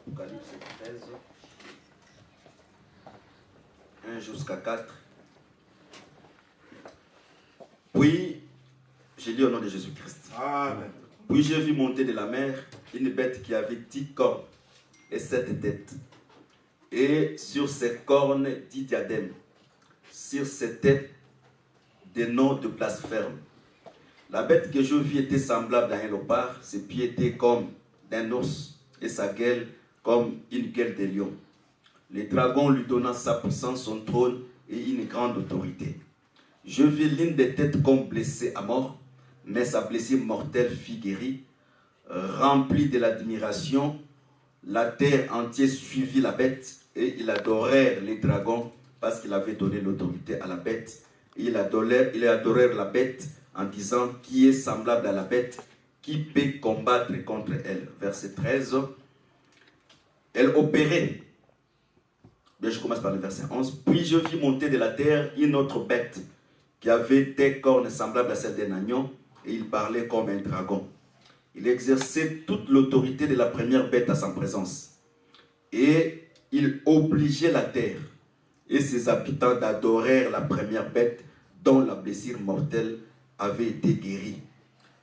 Apocalypse 13, 1 jusqu'à 4. Puis, j'ai lu au nom de Jésus-Christ. Amen. Puis j'ai vu monter de la mer une bête qui avait 10 cornes et 7 têtes. Et sur ses cornes 10 diadèmes. Sur ses têtes des noms de blasphème. La bête que je vis était semblable à un léopard, ses pieds étaient comme d'un ours et sa gueule comme une gueule de lion. Le dragon lui donna sa puissance, son trône et une grande autorité. Je vis l'une des têtes comme blessée à mort, mais sa blessure mortelle fut guérie. Rempli de l'admiration, la terre entière suivit la bête et ils adorèrent les dragons parce qu'il avait donné l'autorité à la bête. Et ils adorèrent la bête en disant qui est semblable à la bête, qui peut combattre contre elle. Verset 13. Elle opérait. Bien, je commence par le verset 11. Puis je vis monter de la terre une autre bête qui avait des cornes semblables à celles d'un agneau et il parlait comme un dragon. Il exerçait toute l'autorité de la première bête à sa présence. Et il obligeait la terre et ses habitants d'adorer la première bête dont la blessure mortelle avait été guérie.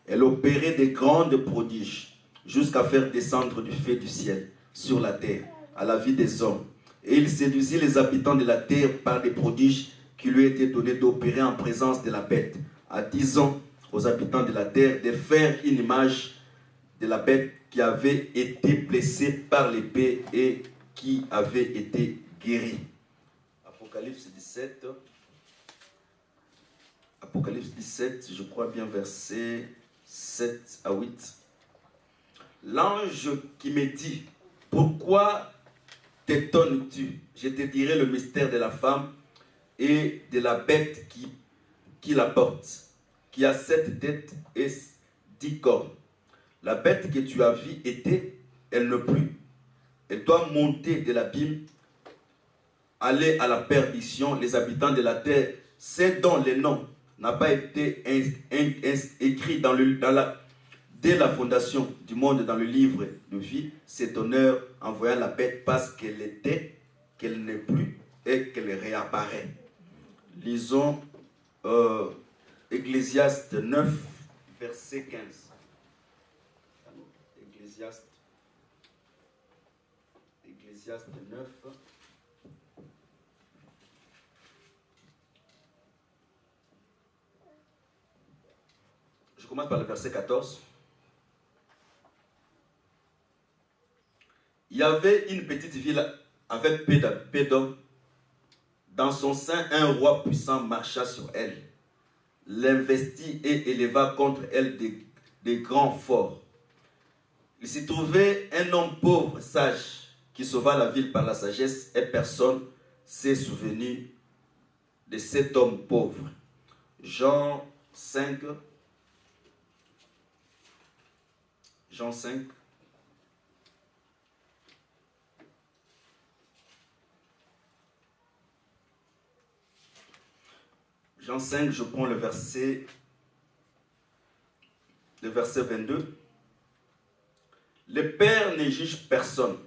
Elle opérait de grands prodiges jusqu'à faire descendre du feu du ciel sur la terre à la vie des hommes. Et il séduisit les habitants de la terre par des prodiges qui lui étaient donnés d'opérer en présence de la bête, en disant aux habitants de la terre de faire une image de la bête qui avait été blessée par l'épée et qui avait été guérie. Apocalypse 17. Apocalypse 17, je crois bien versets 7 à 8. L'ange qui me dit, pourquoi t'étonnes-tu? Je te dirai le mystère de la femme et de la bête qui la porte, qui a 7 têtes et 10 cornes. La bête que tu as vue était, elle ne plus. Elle doit monter de l'abîme, aller à la perdition. Les habitants de la terre, c'est dont le nom n'a pas été écrit dès la fondation du monde dans le livre de vie, cet honneur envoya la bête parce qu'elle était, qu'elle n'est plus et qu'elle réapparaît. Lisons Ecclésiaste 9, verset 15. Ecclésiaste 9. Je commence par le verset 14. Il y avait une petite ville avec peu d'hommes. Dans son sein, un roi puissant marcha sur elle, l'investit et éleva contre elle des grands forts. Il s'y trouvait un homme pauvre, sage, qui sauva la ville par la sagesse, et personne s'est souvenu de cet homme pauvre. Jean 5. Jean 5. Jean 5, je prends le verset 22. Le Père ne juge personne,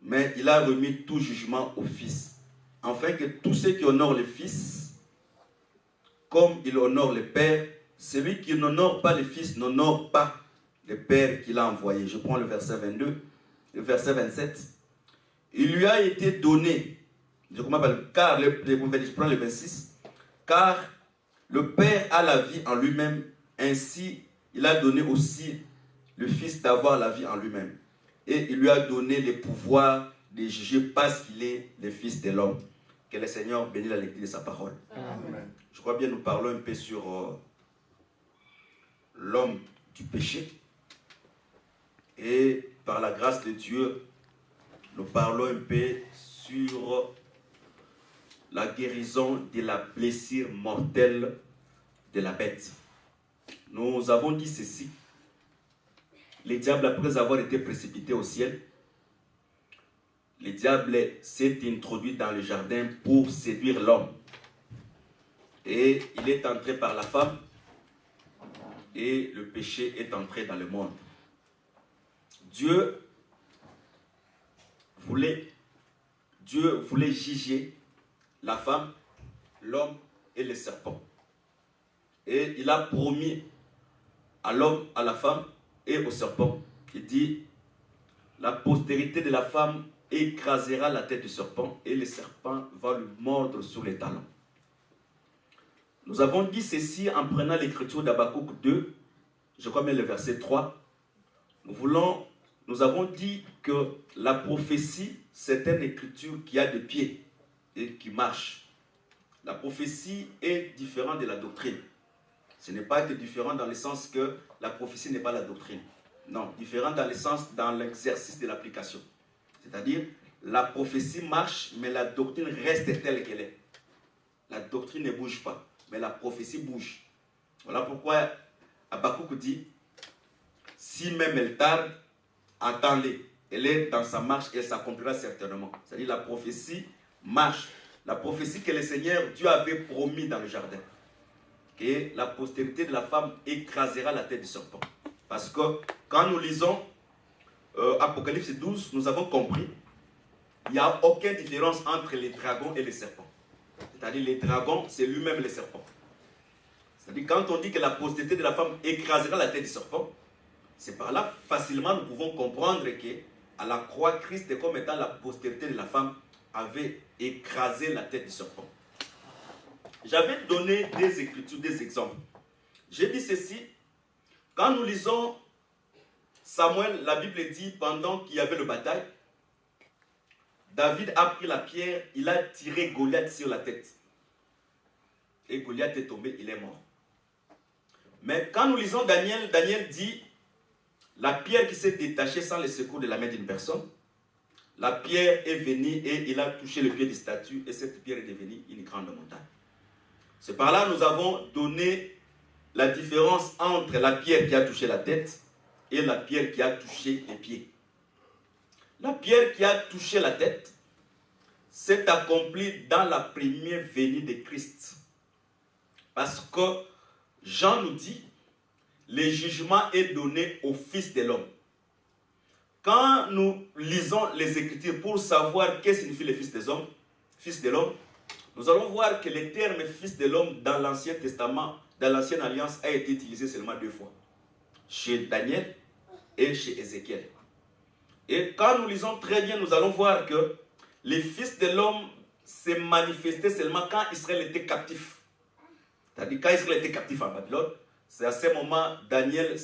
mais il a remis tout jugement au Fils, afin que tous ceux qui honorent le Fils, comme il honore le Père, celui qui n'honore pas le Fils n'honore pas le Père qui l'a envoyé. Je prends le verset 22, le verset 27. Il lui a été donné, je prends le 26, car le Père a la vie en lui-même, ainsi il a donné aussi le Fils d'avoir la vie en lui-même. Et il lui a donné le pouvoir de juger parce qu'il est le Fils de l'homme. Que le Seigneur bénisse la lecture de sa parole. Amen. Je crois bien nous parlons un peu sur l'homme du péché. Et par la grâce de Dieu, nous parlons un peu sur la guérison de la blessure mortelle de la bête. Nous avons dit ceci. Le diable, après avoir été précipité au ciel, le diable s'est introduit dans le jardin pour séduire l'homme. Et il est entré par la femme et le péché est entré dans le monde. Dieu Dieu voulait juger la femme, l'homme et le serpent. Et il a promis à l'homme, à la femme et au serpent, il dit, la postérité de la femme écrasera la tête du serpent et le serpent va lui mordre sur les talons. Nous avons dit ceci en prenant l'écriture d'Habakkuk 2, je crois même le verset 3. Nous avons dit que la prophétie, c'est une écriture qui a des pieds et qui marche. La prophétie est différente de la doctrine. Ce n'est pas que différent dans le sens que la prophétie n'est pas la doctrine. Non, différent dans le sens, dans l'exercice de l'application. C'est-à-dire, la prophétie marche, mais la doctrine reste telle qu'elle est. La doctrine ne bouge pas, mais la prophétie bouge. Voilà pourquoi Habakkuk dit, si même elle tarde, attends-les. Elle est dans sa marche et elle s'accomplira certainement. C'est-à-dire, la prophétie marche. La prophétie que le Seigneur, Dieu avait promis dans le jardin. Que la postérité de la femme écrasera la tête du serpent. Parce que quand nous lisons Apocalypse 12, nous avons compris qu'il n'y a aucune différence entre les dragons et les serpents. C'est-à-dire les dragons, c'est lui-même les serpents. C'est-à-dire quand on dit que la postérité de la femme écrasera la tête du serpent, c'est par là facilement nous pouvons comprendre que à la croix, Christ, comme étant la postérité de la femme, avait écrasé la tête du serpent. J'avais donné des écritures, des exemples. J'ai dit ceci, quand nous lisons Samuel, la Bible dit, pendant qu'il y avait le bataille, David a pris la pierre, il a tiré Goliath sur la tête. Et Goliath est tombé, il est mort. Mais quand nous lisons Daniel, Daniel dit, la pierre qui s'est détachée sans le secours de la main d'une personne, la pierre est venue et il a touché le pied des statues et cette pierre est devenue une grande montagne. C'est par là que nous avons donné la différence entre la pierre qui a touché la tête et la pierre qui a touché les pieds. La pierre qui a touché la tête s'est accomplie dans la première venue de Christ. Parce que Jean nous dit, le jugement est donné au Fils de l'homme. Quand nous lisons les Écritures pour savoir qu'est-ce que signifie le Fils de l'homme, nous allons voir que le terme Fils de l'homme dans l'Ancien Testament, dans l'Ancienne Alliance, a été utilisé seulement 2 fois. Chez Daniel et chez Ézéchiel. Et quand nous lisons très bien, nous allons voir que le Fils de l'homme s'est manifesté seulement quand Israël était captif. C'est-à-dire quand Israël était captif en Babylone, c'est à ce moment Daniel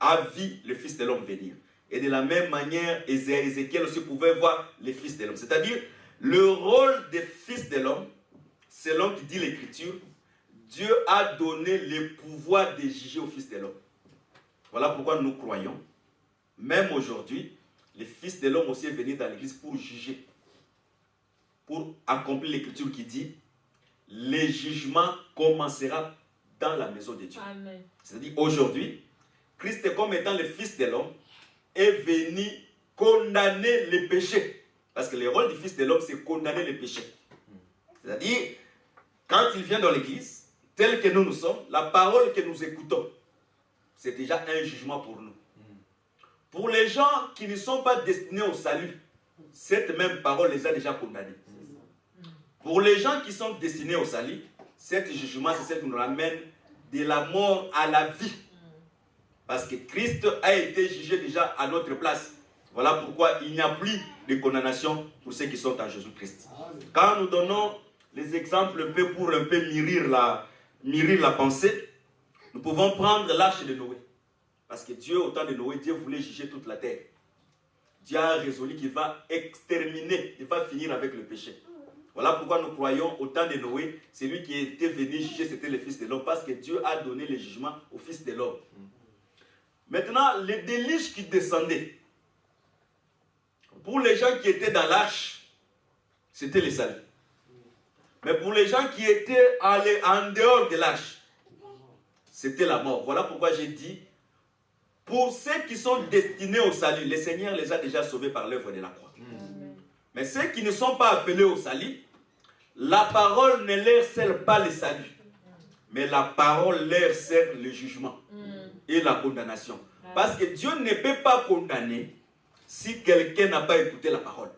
a vu le Fils de l'homme venir. Et de la même manière, Ézéchiel aussi pouvait voir le Fils de l'homme. C'est-à-dire, le rôle des Fils de l'homme, selon qui dit l'Écriture, Dieu a donné le pouvoir de juger au Fils de l'homme. Voilà pourquoi nous croyons, même aujourd'hui, le Fils de l'homme aussi est venu dans l'Église pour juger, pour accomplir l'Écriture qui dit, le jugement commencera dans la maison de Dieu. C'est-à-dire, aujourd'hui, Christ, comme étant le Fils de l'homme, est venu condamner les péchés. Parce que le rôle du Fils de l'homme, c'est condamner les péchés. C'est-à-dire, quand il vient dans l'Église, tel que nous sommes, la parole que nous écoutons, c'est déjà un jugement pour nous. Pour les gens qui ne sont pas destinés au salut, cette même parole les a déjà condamnés. Pour les gens qui sont destinés au salut, cet jugement, c'est celle qui nous ramène de la mort à la vie. Parce que Christ a été jugé déjà à notre place. Voilà pourquoi il n'y a plus de condamnation pour ceux qui sont en Jésus-Christ. Quand nous donnons les exemples pour un peu mûrir la pensée, nous pouvons prendre l'arche de Noé. Parce que Dieu, au temps de Noé, Dieu voulait juger toute la terre. Dieu a résolu qu'il va exterminer, il va finir avec le péché. Voilà pourquoi nous croyons au temps de Noé, celui qui était venu juger, c'était le Fils de l'homme, parce que Dieu a donné le jugement au Fils de l'homme. Maintenant, les déluges qui descendaient, pour les gens qui étaient dans l'arche, c'était le salut. Mais pour les gens qui étaient allés en dehors de l'arche, c'était la mort. Voilà pourquoi j'ai dit, pour ceux qui sont destinés au salut, le Seigneur les a déjà sauvés par l'œuvre de la croix. Mais ceux qui ne sont pas appelés au salut, la parole ne leur sert pas le salut. Mais la parole leur sert le jugement et la condamnation. Parce que Dieu ne peut pas condamner si quelqu'un n'a pas écouté la parole.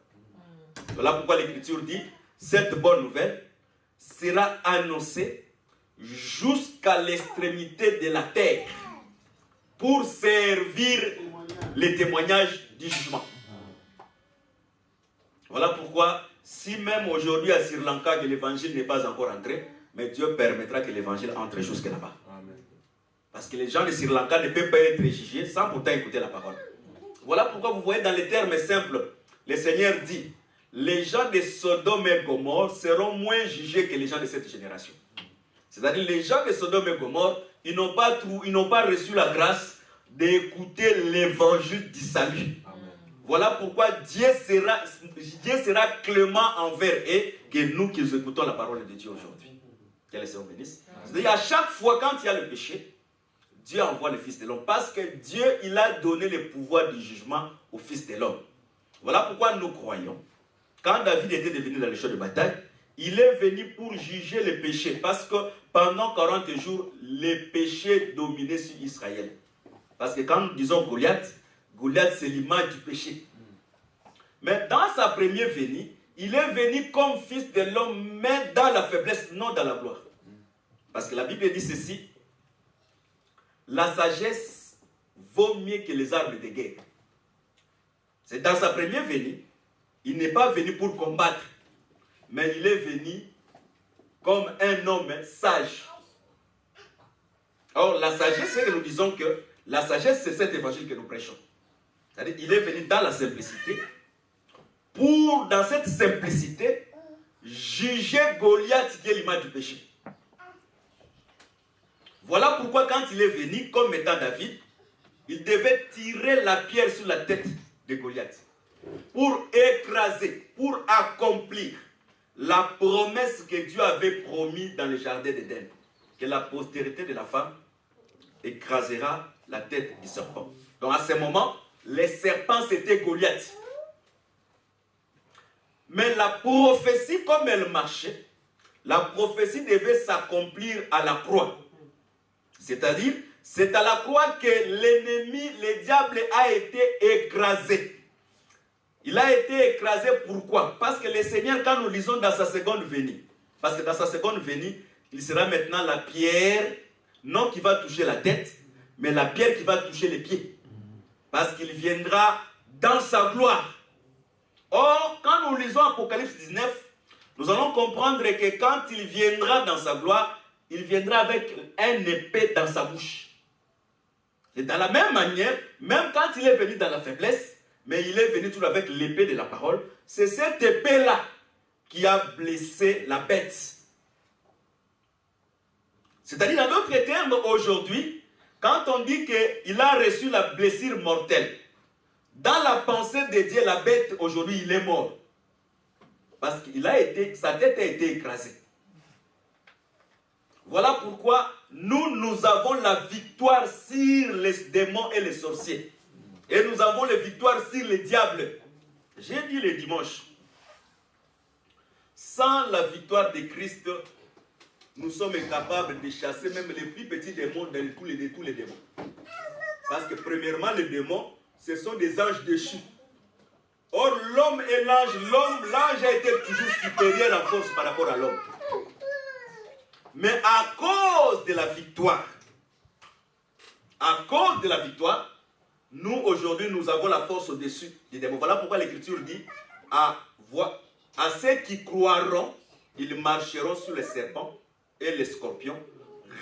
Voilà pourquoi l'Écriture dit, cette bonne nouvelle sera annoncée jusqu'à l'extrémité de la terre pour servir les témoignages du jugement. Voilà pourquoi, si même aujourd'hui à Sri Lanka que l'évangile n'est pas encore entré, mais Dieu permettra que l'évangile entre jusque là-bas. Parce que les gens de Sri Lanka ne peuvent pas être jugés sans pourtant écouter la parole. Voilà pourquoi vous voyez dans les termes simples, le Seigneur dit, les gens de Sodome et Gomorrhe seront moins jugés que les gens de cette génération. C'est-à-dire les gens de Sodome et Gomorrhe, ils n'ont pas reçu la grâce d'écouter l'évangile du salut. Voilà pourquoi Dieu sera clément envers eux que nous qui écoutons la parole de Dieu aujourd'hui. Que le Seigneur bénisse. C'est-à-dire à chaque fois quand il y a le péché, Dieu envoie le Fils de l'homme. Parce que Dieu, il a donné le pouvoir du jugement au Fils de l'homme. Voilà pourquoi nous croyons. Quand David était devenu dans le champ de bataille, il est venu pour juger les péchés. Parce que pendant 40 jours, les péchés dominaient sur Israël. Parce que quand nous disons Goliath, Goliath c'est l'image du péché. Mais dans sa première venue, il est venu comme fils de l'homme, mais dans la faiblesse, non dans la gloire. Parce que la Bible dit ceci, la sagesse vaut mieux que les armes de guerre. C'est dans sa première venue, il n'est pas venu pour combattre, mais il est venu comme un homme sage. Or, la sagesse, c'est que nous disons que la sagesse, c'est cet évangile que nous prêchons. C'est-à-dire, il est venu dans la simplicité, pour, dans cette simplicité, juger Goliath qui est l'image du péché. Voilà pourquoi quand il est venu, comme étant David, il devait tirer la pierre sur la tête de Goliath pour écraser, pour accomplir la promesse que Dieu avait promise dans le jardin d'Éden, que la postérité de la femme écrasera la tête du serpent. Donc à ce moment, les serpents c'était Goliath. Mais la prophétie, comme elle marchait, la prophétie devait s'accomplir à la croix. C'est-à-dire, c'est à la croix que l'ennemi, le diable, a été écrasé. Il a été écrasé pourquoi? Parce que le Seigneur, quand nous lisons dans sa seconde venue, parce que dans sa seconde venue, il sera maintenant la pierre, non qui va toucher la tête, mais la pierre qui va toucher les pieds. Parce qu'il viendra dans sa gloire. Or, quand nous lisons Apocalypse 19, nous allons comprendre que quand il viendra dans sa gloire, il viendra avec un épée dans sa bouche. Et de la même manière, même quand il est venu dans la faiblesse, mais il est venu toujours avec l'épée de la parole, c'est cette épée-là qui a blessé la bête. C'est-à-dire, dans d'autres termes, aujourd'hui, quand on dit qu'il a reçu la blessure mortelle, dans la pensée de Dieu, la bête, aujourd'hui, il est mort. Parce que sa tête a été écrasée. Voilà pourquoi nous avons la victoire sur les démons et les sorciers. Et nous avons la victoire sur les diables. J'ai dit le dimanche, sans la victoire de Christ, nous sommes incapables de chasser même les plus petits démons de tous les démons. Parce que premièrement, les démons, ce sont des anges déchus. Or, l'homme et l'ange, l'ange a été toujours supérieur en force par rapport à l'homme. Mais à cause de la victoire, nous aujourd'hui, nous avons la force au-dessus des démons. Voilà pourquoi l'Écriture dit, à ceux qui croiront, ils marcheront sur les serpents et les scorpions.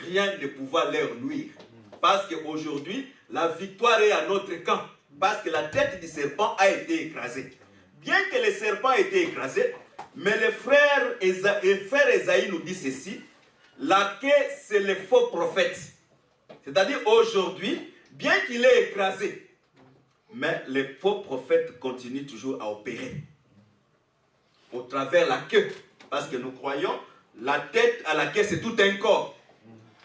Rien ne pourra leur nuire. Parce qu'aujourd'hui, la victoire est à notre camp. Parce que la tête du serpent a été écrasée. Bien que le serpent ait été écrasé, mais le frère Esaïe nous dit ceci, laquelle c'est le faux prophète. C'est-à-dire aujourd'hui, bien qu'il est écrasé, mais les faux prophètes continuent toujours à opérer. Au travers la queue. Parce que nous croyons, la tête à la queue c'est tout un corps.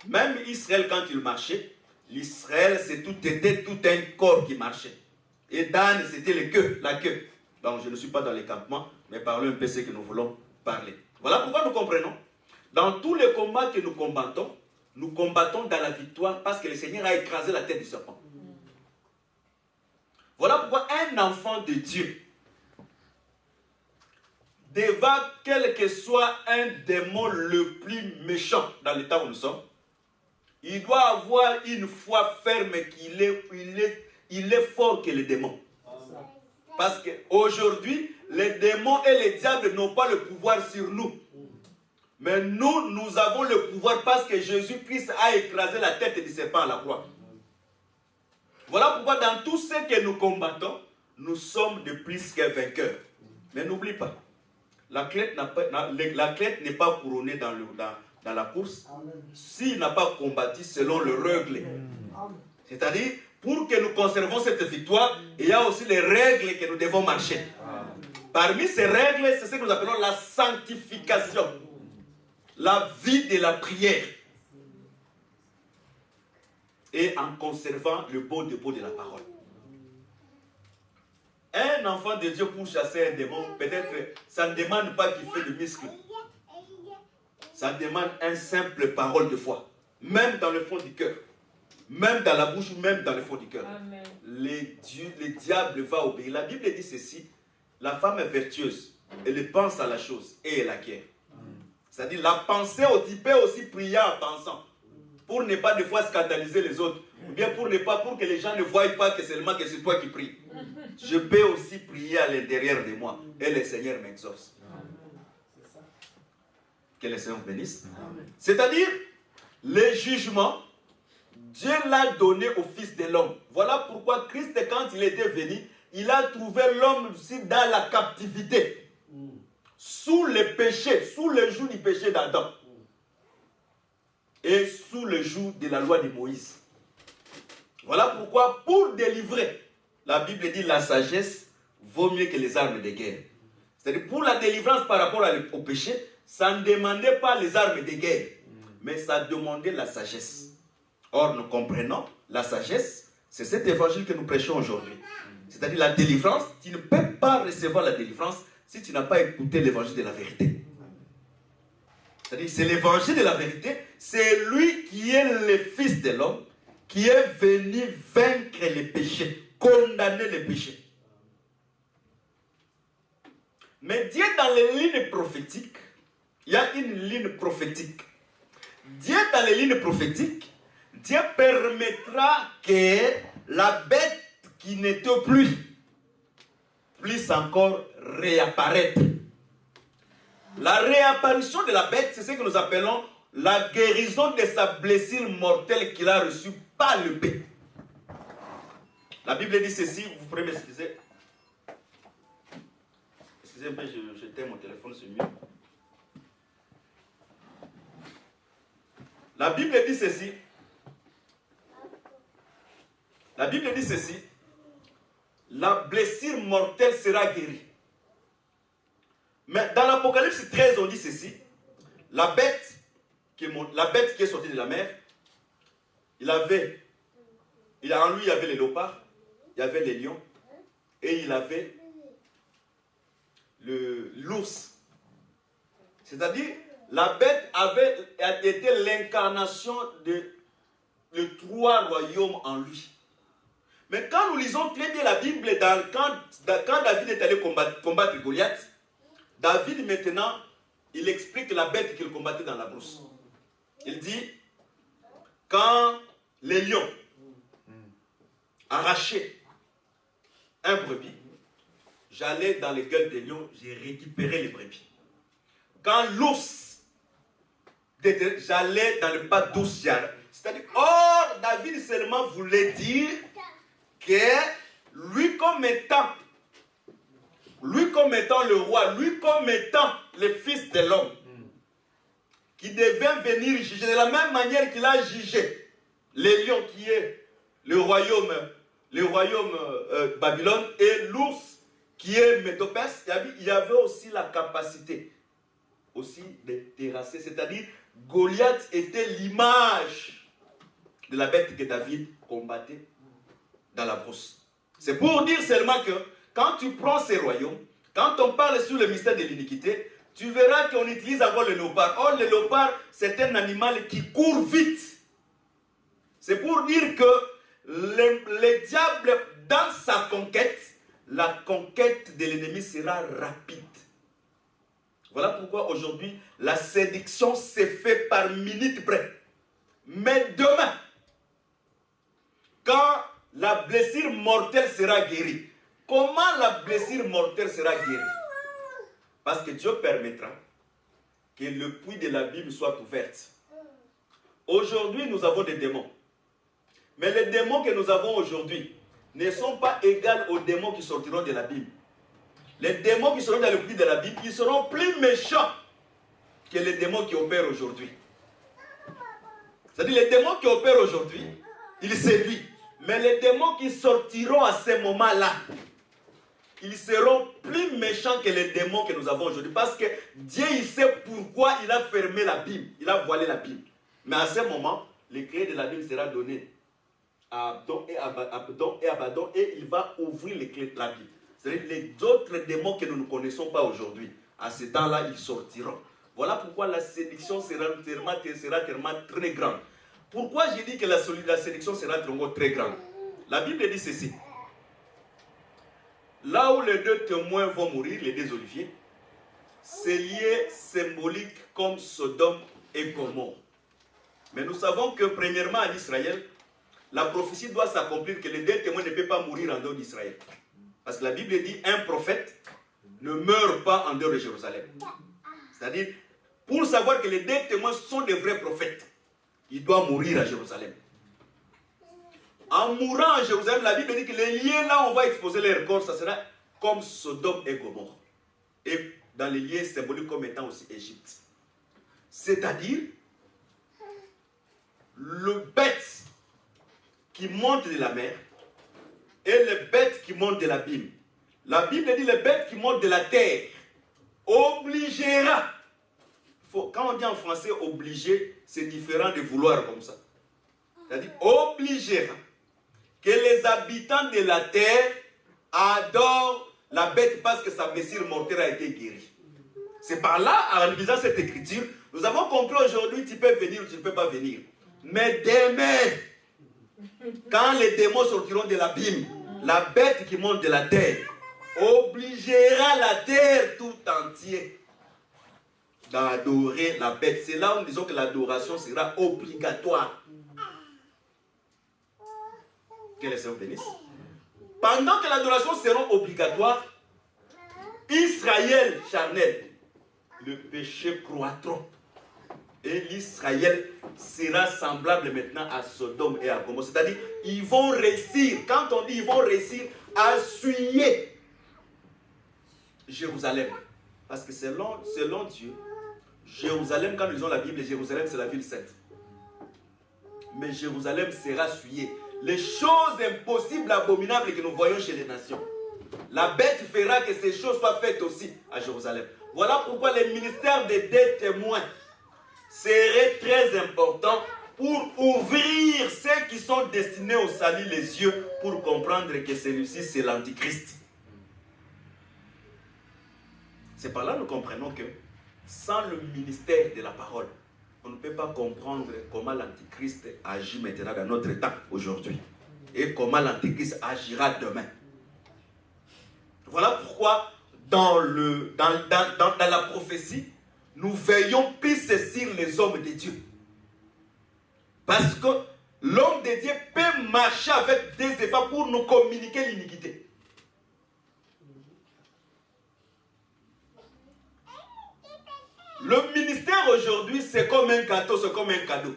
Même Israël quand il marchait, l'Israël était tout un corps qui marchait. Et Dan c'était la queue. Donc je ne suis pas dans les campements, mais parlons un peu ce que nous voulons parler. Voilà pourquoi nous comprenons. Dans tous les combats que nous combattons dans la victoire parce que le Seigneur a écrasé la tête du serpent. Voilà pourquoi un enfant de Dieu, devant quel que soit un démon le plus méchant dans l'état où nous sommes, il doit avoir une foi ferme qu'il est fort que les démons. Parce qu'aujourd'hui, les démons et les diables n'ont pas le pouvoir sur nous. Mais nous avons le pouvoir parce que Jésus-Christ a écrasé la tête du serpent à la croix. Voilà pourquoi dans tout ce que nous combattons, nous sommes de plus que vainqueurs. Mais n'oublie pas, l'athlète n'est pas couronné dans la course s'il n'a pas combattu selon le règle. C'est-à-dire, pour que nous conservons cette victoire, il y a aussi les règles que nous devons marcher. Parmi ces règles, c'est ce que nous appelons la sanctification. La vie de la prière. Et en conservant le beau dépôt de la parole. Un enfant de Dieu pour chasser un démon, peut-être, ça ne demande pas qu'il fait de muscles. Ça demande une simple parole de foi. Même dans le fond du cœur. Même dans la bouche, même dans le fond du cœur. Le diable va obéir. La Bible dit ceci. La femme est vertueuse. Elle pense à la chose et elle acquiert. C'est-à-dire la pensée aussi peut aussi prier en pensant. Pour ne pas des fois scandaliser les autres. Ou bien pour que les gens ne voient pas que seulement que c'est toi qui pries. Je peux aussi prier à l'intérieur de moi. Et le Seigneur m'exauce. Que le Seigneur bénisse. C'est-à-dire, le jugement, Dieu l'a donné au Fils de l'homme. Voilà pourquoi Christ, quand il était venu, il a trouvé l'homme aussi dans la captivité. Sous le péché, sous le joug du péché d'Adam. Et sous le joug de la loi de Moïse. Voilà pourquoi, pour délivrer, la Bible dit la sagesse vaut mieux que les armes de guerre. C'est-à-dire, pour la délivrance par rapport au péché, ça ne demandait pas les armes de guerre, mais ça demandait la sagesse. Or, nous comprenons, la sagesse, c'est cet évangile que nous prêchons aujourd'hui. C'est-à-dire la délivrance, tu ne peux pas recevoir la délivrance si tu n'as pas écouté l'évangile de la vérité. C'est-à-dire, c'est l'évangile de la vérité, c'est lui qui est le Fils de l'homme, qui est venu vaincre les péchés, condamner les péchés. Mais Dieu, dans les lignes prophétiques, il y a une ligne prophétique. Dieu, dans les lignes prophétiques, Dieu permettra que la bête qui n'était plus puisse encore réapparaître. La réapparition de la bête, c'est ce que nous appelons la guérison de sa blessure mortelle qu'il a reçue par le paix. La Bible dit ceci, vous pourrez m'excuser. Excusez-moi, je t'aime mon téléphone, c'est mieux. La Bible dit ceci. La Bible dit ceci. La blessure mortelle sera guérie. Mais dans l'Apocalypse 13, on dit ceci. La bête qui est sortie de la mer, en lui, il y avait les léopards, il y avait les lions, et il avait l'ours. C'est-à-dire, la bête avait été l'incarnation de 3 royaumes en lui. Mais quand nous lisons très bien la Bible, quand David est allé combattre Goliath, David maintenant, il explique la bête qu'il combattait dans la brousse. Il dit, quand les lions arrachaient un brebis, j'allais dans les gueules des lions, j'ai récupéré les brebis. Quand l'ours, j'allais dans le pas d'ours, c'est-à-dire, or, David seulement voulait dire que lui comme étant le roi, lui comme étant le fils de l'homme, qui devait venir juger de la même manière qu'il a jugé les lions qui est le royaume Babylone et l'ours qui est Médopès. Il y avait aussi la capacité aussi de terrasser, c'est-à-dire Goliath était l'image de la bête que David combattait dans la brousse. C'est pour dire seulement que quand tu prends ces royaumes, quand on parle sur le mystère de l'iniquité, tu verras qu'on utilise encore le léopard. Or, le léopard, c'est un animal qui court vite. C'est pour dire que le diable, dans sa conquête, la conquête de l'ennemi sera rapide. Voilà pourquoi aujourd'hui, la séduction se fait par minute près. Mais demain, quand la blessure mortelle sera guérie, comment la blessure mortelle sera guérie? Parce que Dieu permettra que le puits de la Bible soit ouvert. Aujourd'hui, nous avons des démons. Mais les démons que nous avons aujourd'hui ne sont pas égaux aux démons qui sortiront de la Bible. Les démons qui seront dans le puits de la Bible, ils seront plus méchants que les démons qui opèrent aujourd'hui. C'est-à-dire les démons qui opèrent aujourd'hui, ils séduisent. Mais les démons qui sortiront à ce moment-là, ils seront plus méchants que les démons que nous avons aujourd'hui. Parce que Dieu, il sait pourquoi il a fermé la Bible. Il a voilé la Bible. Mais à ce moment, le créé de la Bible sera donné à Abdon et à Abaddon et il va ouvrir les clés de la Bible. C'est-à-dire les autres démons que nous ne connaissons pas aujourd'hui, à ce temps-là, ils sortiront. Voilà pourquoi la séduction sera tellement très grande. Pourquoi j'ai dit que la séduction sera très grande? La Bible dit ceci. Là où les deux témoins vont mourir, les deux oliviers, c'est lié symbolique comme Sodome et Gomorrhe. Mais nous savons que premièrement en Israël, la prophétie doit s'accomplir que les deux témoins ne peuvent pas mourir en dehors d'Israël. Parce que la Bible dit un prophète ne meurt pas en dehors de Jérusalem. C'est-à-dire, pour savoir que les deux témoins sont des vrais prophètes, ils doivent mourir à Jérusalem. En mourant à Jérusalem, la Bible dit que les liens là où on va exposer leur corps, ça sera comme Sodome et Gomorrhe. Et dans les liens symboliques comme étant aussi Égypte. C'est-à-dire, le bête qui monte de la mer et le bête qui monte de l'abîme. La Bible dit le bête qui monte de la terre obligera. Quand on dit en français obliger, c'est différent de vouloir comme ça. C'est-à-dire obligera que les habitants de la terre adorent la bête parce que sa blessure mortelle a été guérie. C'est par là, en lisant cette écriture, nous avons compris aujourd'hui, tu peux venir ou tu ne peux pas venir. Mais demain, quand les démons sortiront de l'abîme, la bête qui monte de la terre obligera la terre tout entière d'adorer la bête. C'est là où nous disons que l'adoration sera obligatoire. Que les Seigneur bénisse. Pendant que l'adoration sera obligatoire, Israël charnel, le péché croîtra. Et l'Israël sera semblable maintenant à Sodome et à Gomorrhe. C'est-à-dire, ils vont réussir. Quand on dit ils vont réussir à souiller Jérusalem. Parce que selon Dieu, Jérusalem, quand nous lisons la Bible, Jérusalem c'est la ville sainte. Mais Jérusalem sera souillée. Les choses impossibles, abominables que nous voyons chez les nations. La bête fera que ces choses soient faites aussi à Jérusalem. Voilà pourquoi les ministères des deux témoins serait très important pour ouvrir ceux qui sont destinés au salut les yeux pour comprendre que celui-ci c'est l'antichrist. C'est par là que nous comprenons que sans le ministère de la parole, on ne peut pas comprendre comment l'antichrist agit maintenant dans notre temps aujourd'hui et comment l'antichrist agira demain. Voilà pourquoi dans la prophétie, nous veillons plus sur les hommes de Dieu. Parce que l'homme de Dieu peut marcher avec des efforts pour nous communiquer l'iniquité. Le ministère aujourd'hui, c'est comme un gâteau, c'est comme un cadeau.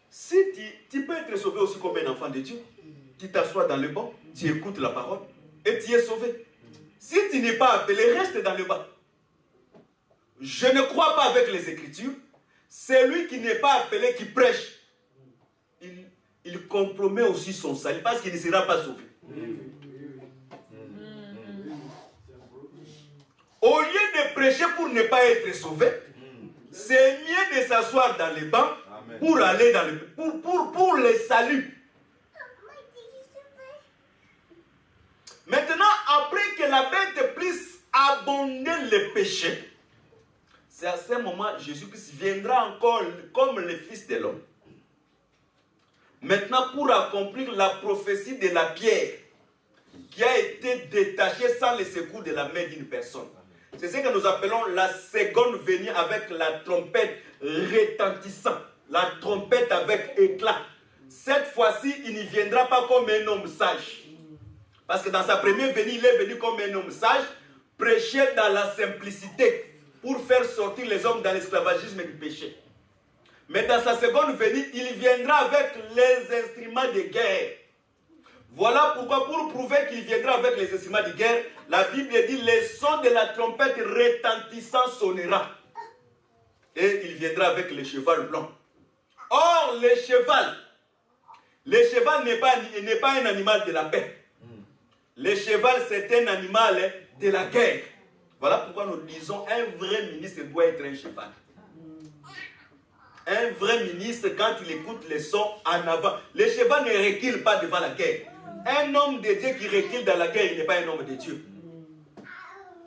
Si tu peux être sauvé aussi comme un enfant de Dieu, tu t'assois dans le banc, tu écoutes la parole et tu es sauvé. Si tu n'es pas appelé, reste dans le banc. Je ne crois pas avec les Écritures. Celui qui n'est pas appelé, qui prêche, il compromet aussi son salut parce qu'il ne sera pas sauvé. Au lieu de prêcher pour ne pas être sauvé, c'est mieux de s'asseoir dans les bancs pour aller dans le pour le salut. Maintenant, après que la bête puisse abonder le péché, c'est à ce moment Jésus-Christ viendra encore comme le Fils de l'homme. Maintenant, pour accomplir la prophétie de la pierre, été détaché sans le secours de la main d'une personne. C'est ce que nous appelons la seconde venue avec la trompette retentissante, la trompette avec éclat. Cette fois-ci, il ne viendra pas comme un homme sage. Parce que dans sa première venue, il est venu comme un homme sage, prêcher dans la simplicité pour faire sortir les hommes dans l'esclavagisme du péché. Mais dans sa seconde venue, il viendra avec les instruments de guerre. Voilà pourquoi, pour prouver qu'il viendra avec les instruments de guerre, la Bible dit le son de la trompette retentissant sonnera. Et il viendra avec le cheval blanc. Or, le cheval n'est pas un animal de la paix. Le cheval, c'est un animal de la guerre. Voilà pourquoi nous disons un vrai ministre doit être un cheval. Un vrai ministre, quand il écoute les sons en avant, le cheval ne recule pas devant la guerre. Un homme de Dieu qui recule dans la guerre, il n'est pas un homme de Dieu.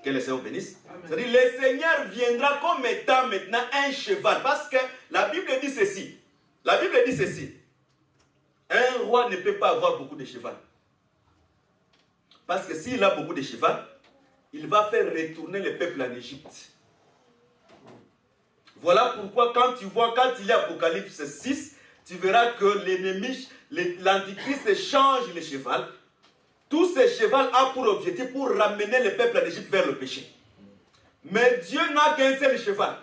Que le Seigneur bénisse. C'est-à-dire, le Seigneur viendra comme étant maintenant un cheval. Parce que la Bible dit ceci. La Bible dit ceci. Un roi ne peut pas avoir beaucoup de cheval. Parce que s'il a beaucoup de cheval, il va faire retourner le peuple en Égypte. Voilà pourquoi quand il y a Apocalypse 6, tu verras que l'ennemi, l'antichrist change le cheval. Tout ce cheval a pour objectif pour ramener le peuple en Égypte vers le péché. Mais Dieu n'a qu'un seul cheval.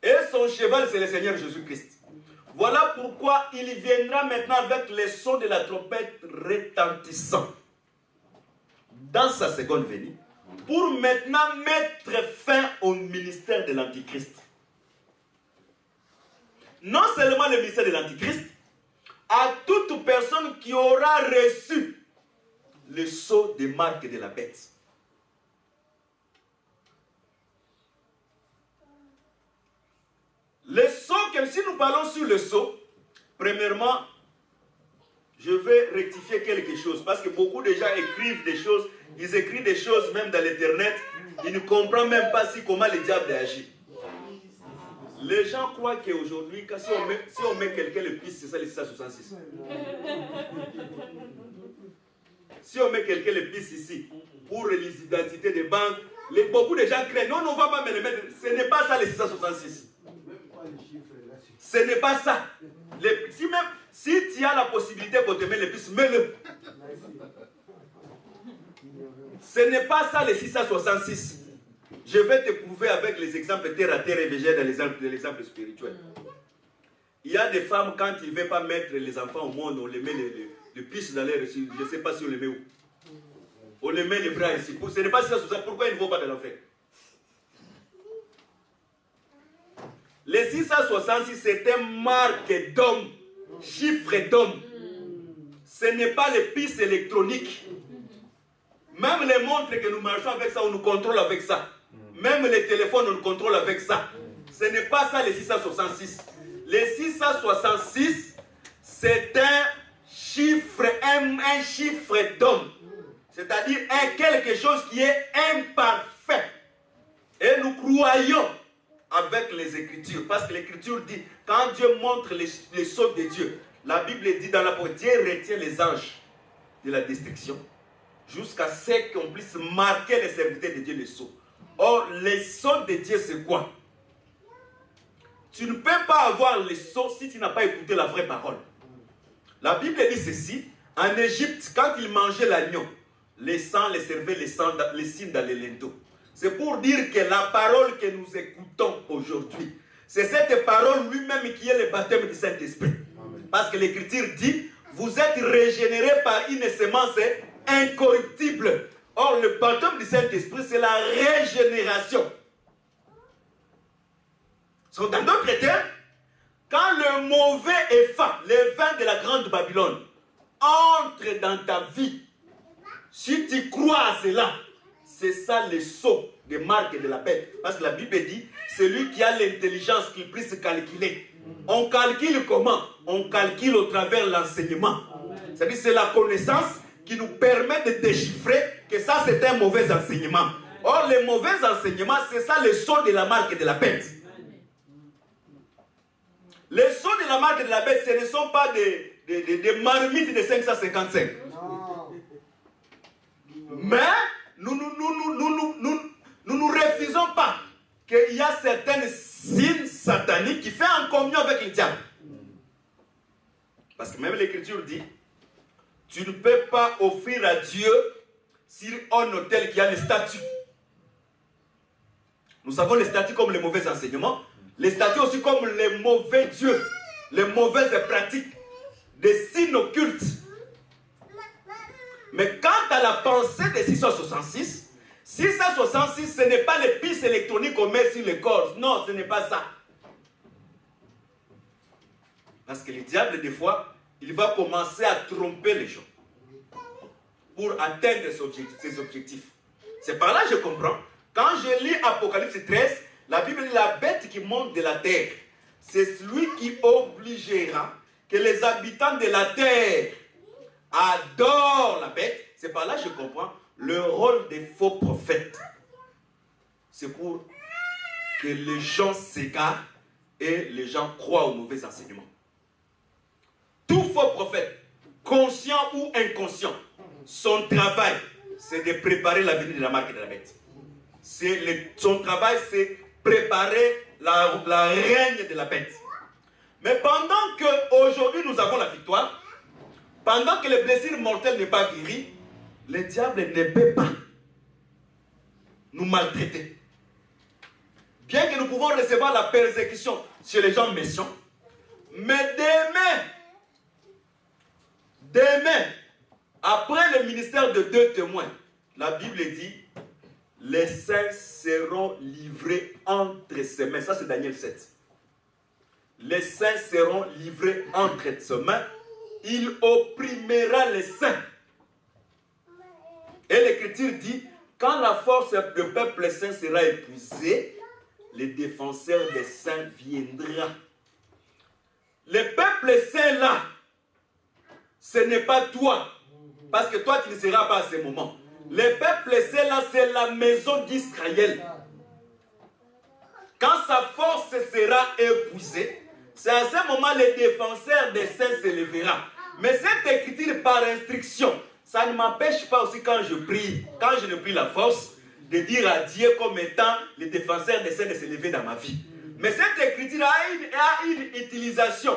Et son cheval, c'est le Seigneur Jésus-Christ. Voilà pourquoi il viendra maintenant avec les sons de la trompette retentissant dans sa seconde venue, pour maintenant mettre fin au ministère de l'Antichrist. Non seulement le ministère de l'Antichrist, à toute personne qui aura reçu le sceau des marques de la bête. Le sceau, si nous parlons sur le sceau, premièrement, je vais rectifier quelque chose, parce que beaucoup de gens écrivent des choses, ils écrivent des choses même dans l'internet, ils ne comprennent même pas comment le diable agit. Les gens croient qu'aujourd'hui, si on met quelqu'un le piste, c'est ça le 666. Si on met quelqu'un le piste ici, pour les identités des banques, beaucoup de gens craignent, non, on ne va pas me le mettre, ce n'est pas ça le 666. Ce n'est pas ça. Si tu as la possibilité pour te mettre le piste, mets-le. Ce n'est pas ça le 666. Je vais te prouver avec les exemples terre à terre et végétal dans l'exemple spirituel. Il y a des femmes, quand ils ne veulent pas mettre les enfants au monde, on les met le piste dans l'air. Je ne sais pas si on les met où. On les met les bras ici. Ce n'est pas ça. Pourquoi ils ne vont pas dans l'enfer? Les 666, c'est un marque d'homme, chiffre d'homme. Ce n'est pas les pistes électroniques. Même les montres que nous marchons avec ça, on nous contrôle avec ça. Même les téléphones, on nous contrôle avec ça. Ce n'est pas ça les 666. Les 666, c'est un chiffre d'homme. C'est-à-dire quelque chose qui est imparfait. Et nous croyons avec les Écritures. Parce que l'Écriture dit, quand Dieu montre les sceaux de Dieu, la Bible dit dans la parole, Dieu retient les anges de la destruction jusqu'à ce qu'on puisse marquer les serviteurs de Dieu les sceaux. Or, les sceaux de Dieu, c'est quoi? Tu ne peux pas avoir les sceaux si tu n'as pas écouté la vraie parole. La Bible dit ceci, en Égypte, quand ils mangeaient l'agneau, les sangs les servaient les signes dans les linteaux. C'est pour dire que la parole que nous écoutons aujourd'hui, c'est cette parole lui-même qui est le baptême du Saint-Esprit. Parce que l'Écriture dit, vous êtes régénérés par une semence incorruptible. Or, le baptême du Saint-Esprit, c'est la régénération. Dans d'autres termes, quand le mauvais effet, le vin de la grande Babylone, entre dans ta vie, si tu crois à cela, c'est ça le sceau des marques de la bête. Parce que la Bible dit, celui qui a l'intelligence qui puisse calculer. On calcule comment? On calcule au travers l'enseignement. C'est-à-dire c'est la connaissance qui nous permet de déchiffrer que ça c'est un mauvais enseignement. Or les mauvais enseignements, c'est ça le sceau de la marque de la bête. Les sceaux de la marque de la bête, ce ne sont pas des marmites de 555. qu'il y a certaines signes sataniques qui font en communion avec le diable. Parce que même l'Écriture dit, tu ne peux pas offrir à Dieu sur un autel qui a les statues. Nous avons les statues comme les mauvais enseignements, les statues aussi comme les mauvais dieux, les mauvaises pratiques, des signes occultes. Mais quant à la pensée de 666, 666, ce n'est pas les pistes électroniques qu'on met sur les corps. Non, ce n'est pas ça. Parce que le diable, des fois, il va commencer à tromper les gens pour atteindre ses objectifs. C'est par là que je comprends. Quand je lis Apocalypse 13, la Bible dit la bête qui monte de la terre, c'est celui qui obligera que les habitants de la terre adorent la bête. C'est par là que je comprends le rôle des faux prophètes. C'est pour que les gens s'égarent et les gens croient aux mauvais enseignements. Tout faux prophète, conscient ou inconscient, son travail, c'est de préparer la venue de la marque de la bête. Son travail, c'est préparer la règne de la bête. Mais pendant qu'aujourd'hui nous avons la victoire, pendant que le blessure mortel n'est pas guéri, le diable ne peut pas nous maltraiter. Bien que nous pouvons recevoir la persécution chez les gens méchants, mais demain, après le ministère de 2 témoins, la Bible dit, les saints seront livrés entre ses mains. Ça c'est Daniel 7. Les saints seront livrés entre ses mains. Il opprimera les saints. Et l'Écriture dit, quand la force du peuple saint sera épuisée, le défenseur des saints viendra. Le peuple saint là, ce n'est pas toi. Parce que toi tu ne seras pas à ce moment. Le peuple saint là, c'est la maison d'Israël. Quand sa force sera épuisée, c'est à ce moment le défenseur des saints se lèvera. Mais cette écriture par instruction, ça ne m'empêche pas aussi quand je prie, quand je ne prie la force, de dire à Dieu comme étant le défenseur des saints de se lever dans ma vie. Mais cette écriture a une utilisation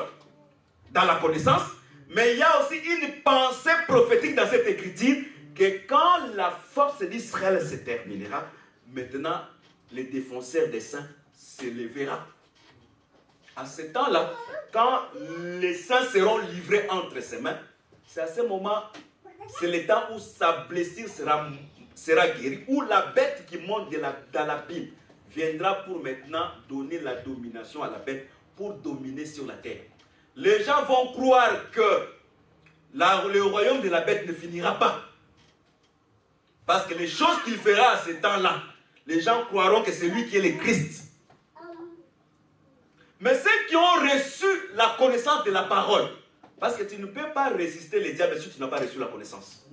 dans la connaissance, mais il y a aussi une pensée prophétique dans cette écriture que quand la force d'Israël se terminera, maintenant le défenseur des saints se lèvera. À ce temps-là, quand les saints seront livrés entre ses mains, c'est à ce moment, c'est le temps où sa blessure sera guérie, où la bête qui monte dans la Bible viendra pour maintenant donner la domination à la bête, pour dominer sur la terre. Les gens vont croire que le royaume de la bête ne finira pas. Parce que les choses qu'il fera à ce temps-là, les gens croiront que c'est lui qui est le Christ. Mais ceux qui ont reçu la connaissance de la parole, parce que tu ne peux pas résister les diables si tu n'as pas reçu la connaissance.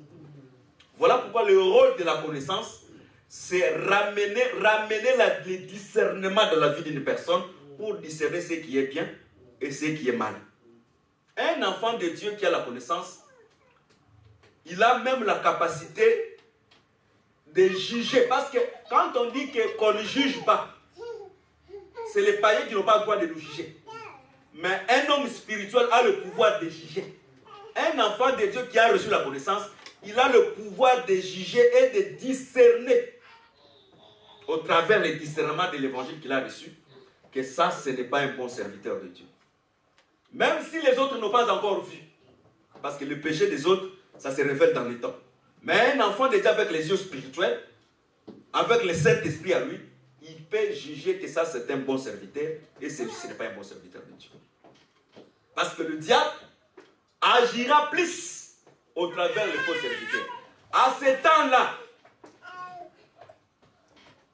Voilà pourquoi le rôle de la connaissance, c'est ramener le discernement de la vie d'une personne pour discerner ce qui est bien et ce qui est mal. Un enfant de Dieu qui a la connaissance, il a même la capacité de juger. Parce que quand on dit qu'on ne juge pas, c'est les païens qui n'ont pas le droit de nous juger. Mais un homme spirituel a le pouvoir de juger. Un enfant de Dieu qui a reçu la connaissance, il a le pouvoir de juger et de discerner au travers le discernement de l'évangile qu'il a reçu, que ça, ce n'est pas un bon serviteur de Dieu. Même si les autres n'ont pas encore vu. Parce que le péché des autres, ça se révèle dans le temps. Mais un enfant de Dieu avec les yeux spirituels, avec le Saint-Esprit à lui, il peut juger que ça c'est un bon serviteur et ce n'est pas un bon serviteur de Dieu. Parce que le diable agira plus au travers des faux serviteurs. À ce temps-là,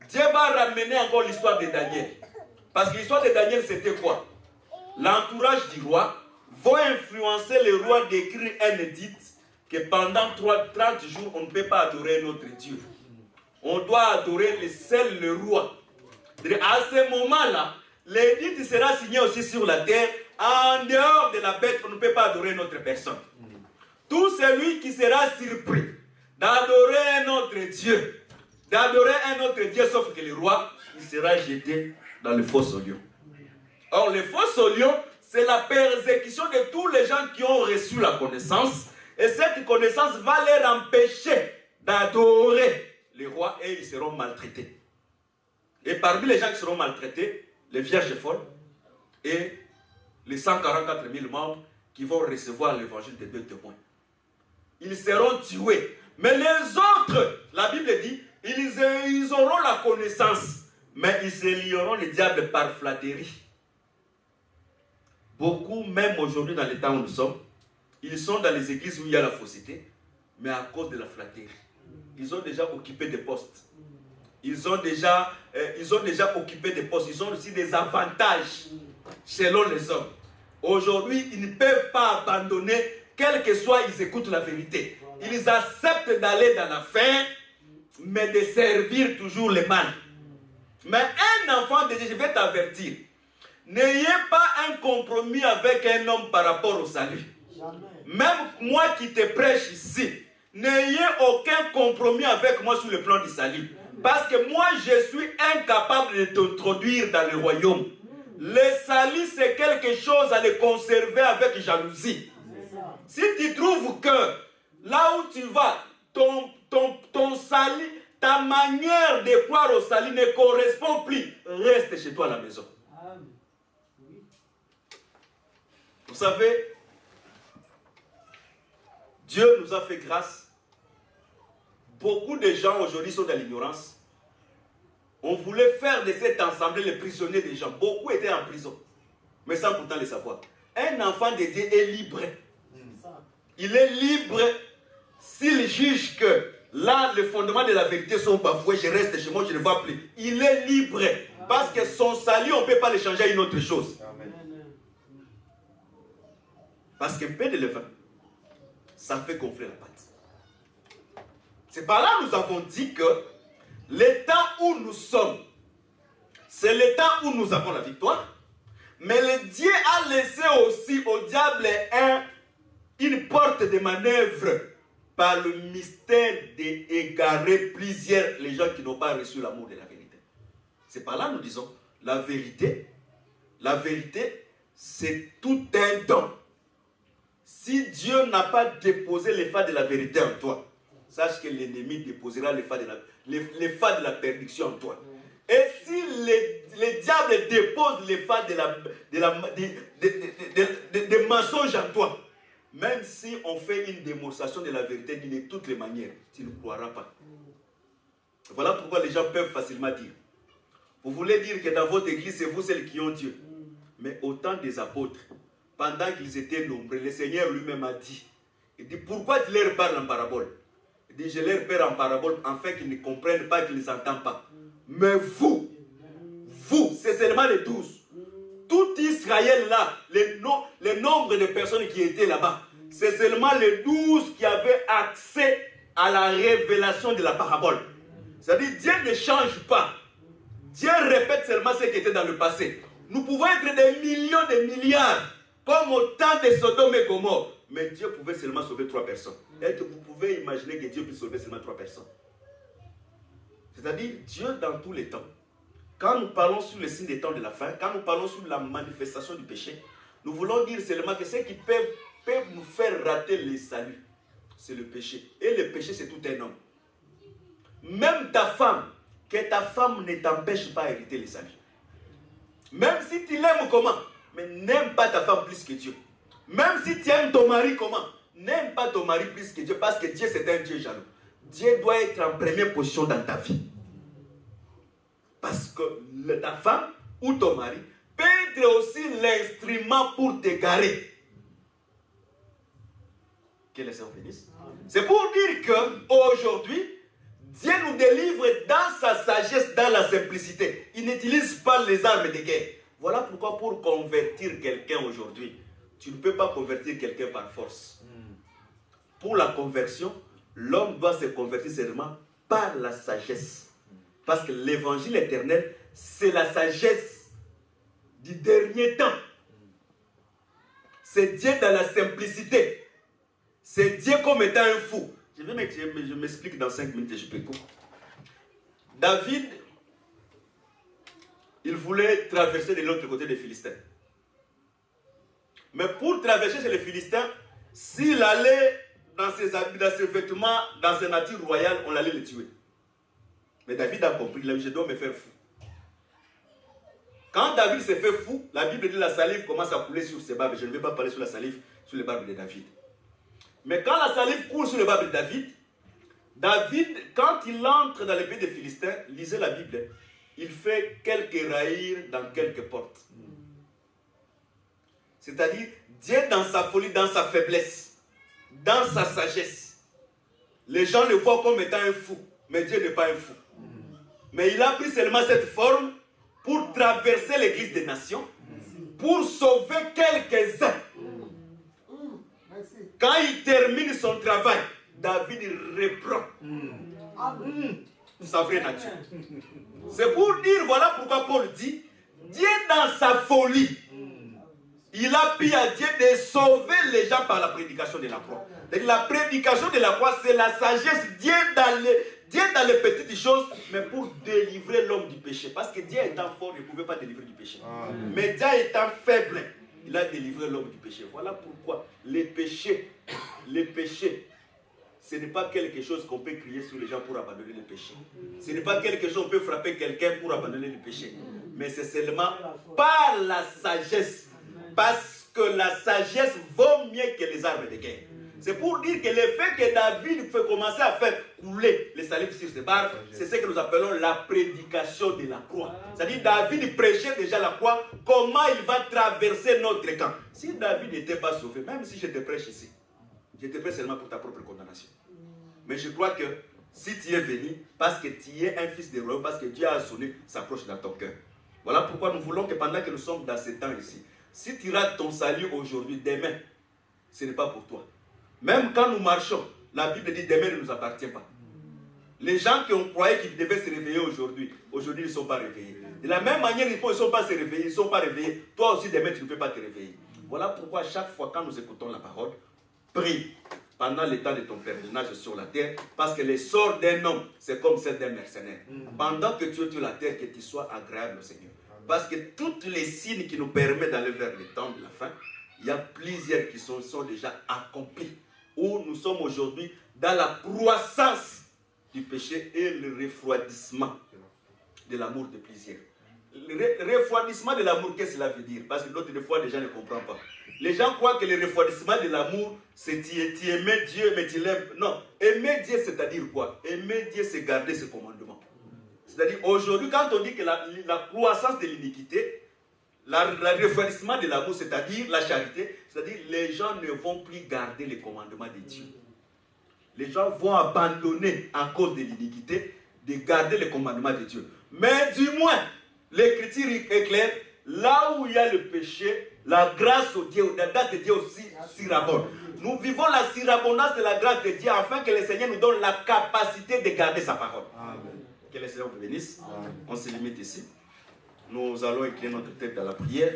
Dieu va ramener encore l'histoire de Daniel. Parce que l'histoire de Daniel c'était quoi? L'entourage du roi va influencer le roi d'écrire un édit que pendant 30 jours on ne peut pas adorer notre Dieu. On doit adorer le roi. À ce moment-là, l'édit sera signé aussi sur la terre. En dehors de la bête, on ne peut pas adorer notre personne. Tout celui qui sera surpris d'adorer un autre Dieu, sauf que le roi, il sera jeté dans le fosse au lion. Or, le fosse au lion, c'est la persécution de tous les gens qui ont reçu la connaissance. Et cette connaissance va les empêcher d'adorer les rois et ils seront maltraités. Et parmi les gens qui seront maltraités, les vierges folles et les 144 000 membres qui vont recevoir l'évangile des deux témoins. Ils seront tués. Mais les autres, la Bible dit, ils auront la connaissance, mais ils se lieront le diable par flatterie. Beaucoup, même aujourd'hui dans les temps où nous sommes, ils sont dans les églises où il y a la fausseté, mais à cause de la flatterie. Ils ont déjà occupé des postes. Ils ont déjà occupé des postes. Ils ont aussi des avantages selon les hommes. Aujourd'hui, ils ne peuvent pas abandonner, quel que soit, ils écoutent la vérité. Ils acceptent d'aller dans la faim, mais de servir toujours le mal. Mais un enfant de Dieu, je vais t'avertir, n'ayez pas un compromis avec un homme par rapport au salut. Même moi qui te prêche ici, n'ayez aucun compromis avec moi sur le plan du salut. Parce que moi, je suis incapable de t'introduire dans le royaume. Le salut, c'est quelque chose à le conserver avec jalousie. Si tu trouves que là où tu vas, ton salut, ta manière de croire au salut ne correspond plus, reste chez toi à la maison. Vous savez, Dieu nous a fait grâce. Beaucoup de gens aujourd'hui sont dans l'ignorance. On voulait faire de cette assemblée les prisonniers des gens. Beaucoup étaient en prison, mais sans pourtant le savoir. Un enfant de Dieu est libre. Il est libre s'il juge que là, les fondements de la vérité sont bafoués, je reste chez moi, je ne vois plus. Il est libre parce que son salut, on ne peut pas le changer à une autre chose. Amen. Parce qu'un peu de levain, ça fait gonfler la pâte. C'est par là que nous avons dit que le temps où nous sommes, c'est le temps où nous avons la victoire. Mais le Dieu a laissé aussi au diable une porte de manœuvre par le mystère d'égarer plusieurs les gens qui n'ont pas reçu l'amour de la vérité. C'est par là que nous disons, la vérité, c'est tout un don. Si Dieu n'a pas déposé les phares de la vérité en toi, sache que l'ennemi déposera les phares de la perdition en toi. Et si le diable dépose les phares des mensonges en toi, même si on fait une démonstration de la vérité de toutes les manières, tu ne croiras pas. Voilà pourquoi les gens peuvent facilement dire. Vous voulez dire que dans votre église, c'est vous celles qui ont Dieu. Mais au temps des apôtres, pendant qu'ils étaient nombreux, le Seigneur lui-même a dit, il dit, pourquoi tu leur parles en parabole? Il dit, je leur parle en parabole afin qu'ils ne comprennent pas, qu'ils ne s'entendent pas. Mais vous, c'est seulement les 12. Tout Israël là, le nombre de personnes qui étaient là-bas, c'est seulement les 12 qui avaient accès à la révélation de la parabole. C'est-à-dire, Dieu ne change pas. Dieu répète seulement ce qui était dans le passé. Nous pouvons être des millions, des milliards, comme au temps de Sodome et Gomorrhe. Mais Dieu pouvait seulement sauver 3 personnes. Est-ce que vous pouvez imaginer que Dieu puisse sauver seulement 3 personnes? C'est-à-dire, Dieu dans tous les temps. Quand nous parlons sur le signe des temps de la fin, quand nous parlons sur la manifestation du péché, nous voulons dire seulement que ce qui peut nous faire rater le salut, c'est le péché. Et le péché, c'est tout un homme. Même ta femme, que ta femme ne t'empêche pas d'hériter le salut. Même si tu l'aimes comment, mais n'aime pas ta femme plus que Dieu. Même si tu aimes ton mari comment, n'aime pas ton mari plus que Dieu, parce que Dieu c'est un Dieu jaloux. Dieu doit être en première position dans ta vie. Parce que ta femme ou ton mari peut être aussi l'instrument pour t'égarer. Que les Seigneur bénisse. C'est pour dire qu'aujourd'hui, Dieu nous délivre dans sa sagesse, dans la simplicité. Il n'utilise pas les armes de guerre. Voilà pourquoi pour convertir quelqu'un aujourd'hui, tu ne peux pas convertir quelqu'un par force. Pour la conversion, l'homme doit se convertir seulement par la sagesse. Parce que l'évangile éternel, c'est la sagesse du dernier temps. C'est Dieu dans la simplicité. C'est Dieu comme étant un fou. Je m'explique dans 5 minutes et je peux couper. David il voulait traverser de l'autre côté des Philistins. Mais pour traverser chez les Philistins, s'il allait dans ses habits, dans ses vêtements, dans sa nature royale, on allait le tuer. Mais David a compris, il a dit, je dois me faire fou. Quand David s'est fait fou, la Bible dit la salive commence à couler sur ses barbes. Je ne vais pas parler sur la salive, sur les barbes de David. Mais quand la salive coule sur les barbes de David, quand il entre dans le pays des Philistins, lisez la Bible, il fait quelques raillir dans quelques portes. C'est-à-dire, Dieu dans sa folie, dans sa faiblesse, dans sa sagesse, les gens le voient comme étant un fou, mais Dieu n'est pas un fou. Mais il a pris seulement cette forme pour traverser l'église des nations, pour sauver quelques-uns. Quand il termine son travail, David reprend sa vraie nature. C'est pour dire, voilà pourquoi Paul dit, Dieu dans sa folie, il a pris à Dieu de sauver les gens par la prédication de la croix. La prédication de la croix, c'est la sagesse. Dieu dans les petites choses, mais pour délivrer l'homme du péché. Parce que Dieu étant fort, il ne pouvait pas délivrer du péché. Mais Dieu étant faible, il a délivré l'homme du péché. Voilà pourquoi les péchés, ce n'est pas quelque chose qu'on peut crier sur les gens pour abandonner le péché. Ce n'est pas quelque chose qu'on peut frapper quelqu'un pour abandonner le péché. Mais c'est seulement par la sagesse. Parce que la sagesse vaut mieux que les armes de guerre. C'est pour dire que le fait que David fait commencer à faire couler les salives sur ses barbes, c'est ce que nous appelons la prédication de la croix. C'est-à-dire David prêchait déjà la croix, comment il va traverser notre camp. Si David n'était pas sauvé, même si je te prêche ici, je te prêche seulement pour ta propre condamnation. Mais je crois que si tu es venu, parce que tu es un fils de roi, parce que Dieu a sonné sa cloche dans ton cœur. Voilà pourquoi nous voulons que pendant que nous sommes dans ce temps ici, si tu rates ton salut aujourd'hui, demain, ce n'est pas pour toi. Même quand nous marchons, la Bible dit demain ne nous appartient pas. Les gens qui ont croyé qu'ils devaient se réveiller aujourd'hui, ils ne sont pas réveillés. De la même manière, ils ne sont pas se réveiller, ils ne sont pas réveillés. Toi aussi, demain, tu ne peux pas te réveiller. Voilà pourquoi chaque fois quand nous écoutons la parole, prie pendant le temps de ton pèlerinage sur la terre, parce que les sorts d'un homme, c'est comme celle d'un mercenaire. Pendant que tu es sur la terre, que tu sois agréable au Seigneur. Parce que tous les signes qui nous permettent d'aller vers le temps de la fin, il y a plusieurs qui sont déjà accomplis. Où nous sommes aujourd'hui dans la croissance du péché et le refroidissement de l'amour de plusieurs. Le refroidissement de l'amour, qu'est-ce que cela veut dire? Parce que l'autre fois, les gens ne comprennent pas. Les gens croient que le refroidissement de l'amour, c'est tu aimais Dieu, mais tu l'aimes. Non, aimer Dieu, c'est-à-dire quoi? Aimer Dieu, c'est garder ses commandements. C'est-à-dire, aujourd'hui, quand on dit que la croissance de l'iniquité, le refroidissement de l'amour, c'est-à-dire la charité, c'est-à-dire les gens ne vont plus garder les commandements de Dieu. Les gens vont abandonner à cause de l'iniquité de garder les commandements de Dieu. Mais du moins, l'écriture est claire, là où il y a le péché, la grâce de Dieu aussi surabonde. Nous vivons la surabondance de la grâce de Dieu afin que le Seigneur nous donne la capacité de garder sa parole. Amen. Que le Seigneur vous bénisse. Amen. On se limite ici. Nous allons écrire notre tête dans la prière.